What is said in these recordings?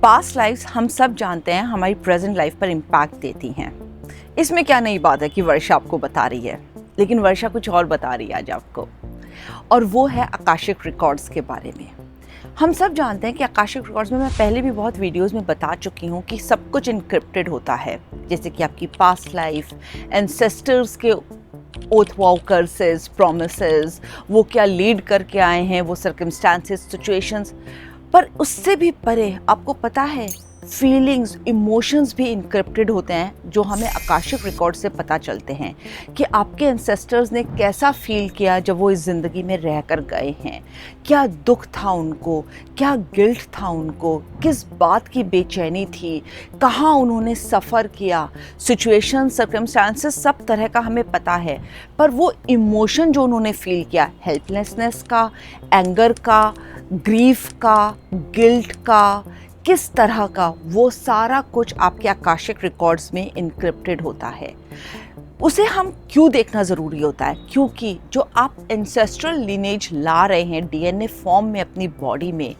Past lives हम सब जानते हैं हमारी प्रेजेंट लाइफ पर इम्पैक्ट देती हैं। इसमें क्या नई बात है कि वर्षा आपको बता रही है, लेकिन वर्षा कुछ और बता रही है आज आपको, और वो है आकाशिक रिकॉर्ड्स के बारे में। हम सब जानते हैं कि आकाशिक रिकॉर्ड्स में मैं पहले भी बहुत वीडियोस में बता चुकी हूँ कि सब कुछ इनक्रिप्टेड होता है, जैसे कि आपकी पास्ट लाइफ, एंसेस्टर्स के ओथ वाउ कर्सेस, प्रोमिसेस, वो क्या लीड करके आए हैं, वो सर्कमस्टांसेस, सिचुएशंस। पर उससे भी परे आपको पता है फीलिंग्स, इमोशंस भी इनक्रिप्टेड होते हैं, जो हमें आकाशिक रिकॉर्ड से पता चलते हैं कि आपके एंसेस्टर्स ने कैसा फील किया जब वो इस ज़िंदगी में रह कर गए हैं। क्या दुख था उनको, क्या गिल्ट था उनको, किस बात की बेचैनी थी, कहाँ उन्होंने सफ़र किया, सिचुएशन, सर्कमस्टांसेस, सब तरह का हमें पता है। पर वो इमोशन जो उन्होंने फील किया, हेल्पलेसनेस का, एंगर का, ग्रीफ का, गिल्ट का, किस तरह का, वो सारा कुछ आपके आकाशिक रिकॉर्ड्स में इनक्रिप्टेड होता है। उसे हम क्यों देखना ज़रूरी होता है? क्योंकि जो आप एंसेस्ट्रल लिनेज ला रहे हैं डीएनए फॉर्म में अपनी बॉडी में,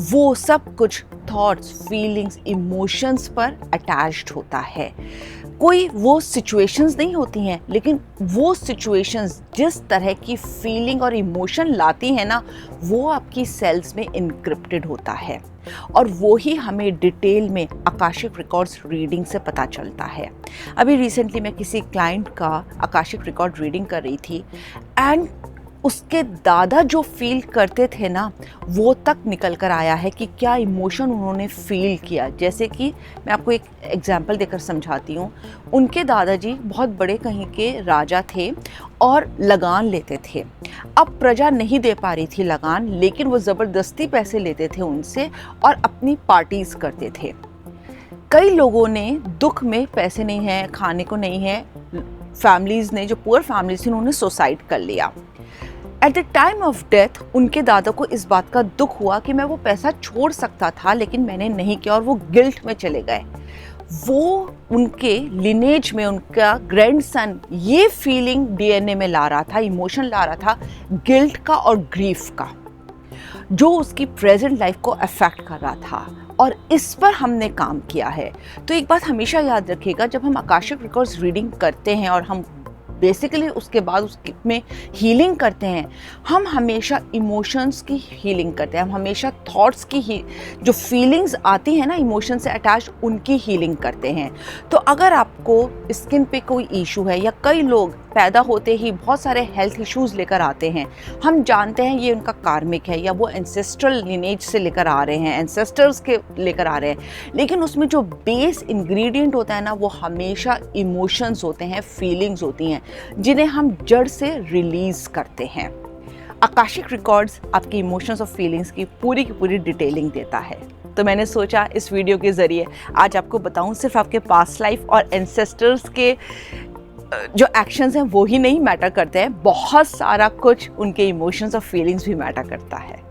वो सब कुछ थॉट्स, फीलिंग्स, इमोशंस पर अटैच्ड होता है। कोई वो सिचुएशंस नहीं होती हैं, लेकिन वो सिचुएशंस जिस तरह की फीलिंग और इमोशन लाती हैं ना, वो आपकी सेल्स में इनक्रिप्टेड होता है, और वो ही हमें डिटेल में आकाशिक रिकॉर्ड्स रीडिंग से पता चलता है। अभी रिसेंटली मैं किसी क्लाइंट का आकाशिक रिकॉर्ड रीडिंग कर रही थी, एंड उसके दादा जो फील करते थे ना, वो तक निकल कर आया है कि क्या इमोशन उन्होंने फील किया। जैसे कि मैं आपको एक एग्जांपल देकर समझाती हूँ। उनके दादाजी बहुत बड़े कहीं के राजा थे और लगान लेते थे। अब प्रजा नहीं दे पा रही थी लगान, लेकिन वो ज़बरदस्ती पैसे लेते थे उनसे और अपनी पार्टीज़ करते थे। कई लोगों ने दुख में पैसे नहीं है, खाने को नहीं है, फैमिलीज़ ने, जो पुअर फैमिलीज़ थी, उन्होंने सुसाइड कर लिया। At the time of death उनके दादा को इस बात का दुख हुआ कि मैं वो पैसा छोड़ सकता था, लेकिन मैंने नहीं किया, और वो गिल्ट में चले गए। वो उनके लिनेज में उनका ग्रैंडसन ये फीलिंग डीएनए में ला रहा था, इमोशन ला रहा था गिल्ट का और ग्रीफ का, जो उसकी प्रेजेंट लाइफ को अफेक्ट कर रहा था, और इस पर हमने काम किया है। तो एक बात हमेशा याद रखिएगा, जब हम आकाशिक रिकॉर्ड्स रीडिंग करते हैं और हम बेसिकली उसके बाद उसमें हीलिंग करते हैं, हम हमेशा इमोशंस की हीलिंग करते हैं, हम हमेशा थॉट्स की जो फीलिंग्स आती हैं ना इमोशन से अटैच, उनकी हीलिंग करते हैं। तो अगर आपको स्किन पे कोई इशू है, या कई लोग पैदा होते ही बहुत सारे हेल्थ इश्यूज़ लेकर आते हैं, हम जानते हैं ये उनका कार्मिक है, या वो एंसेस्ट्रल लिनेज से लेकर आ रहे हैं, एंसेस्टर्स के लेकर आ रहे हैं, लेकिन उसमें जो बेस इंग्रेडिएंट होता है ना, वो हमेशा इमोशंस होते हैं, फीलिंग्स होती हैं, जिन्हें हम जड़ से रिलीज़ करते हैं। आकाशिक रिकॉर्ड्स आपकी इमोशंस और फीलिंग्स की पूरी डिटेलिंग देता है। तो मैंने सोचा इस वीडियो के ज़रिए आज आपको बताऊं, सिर्फ आपके पास्ट लाइफ और एंसेस्टर्स के जो एक्शंस हैं वो ही नहीं मैटर करते हैं, बहुत सारा कुछ उनके इमोशंस और फीलिंग्स भी मैटर करता है।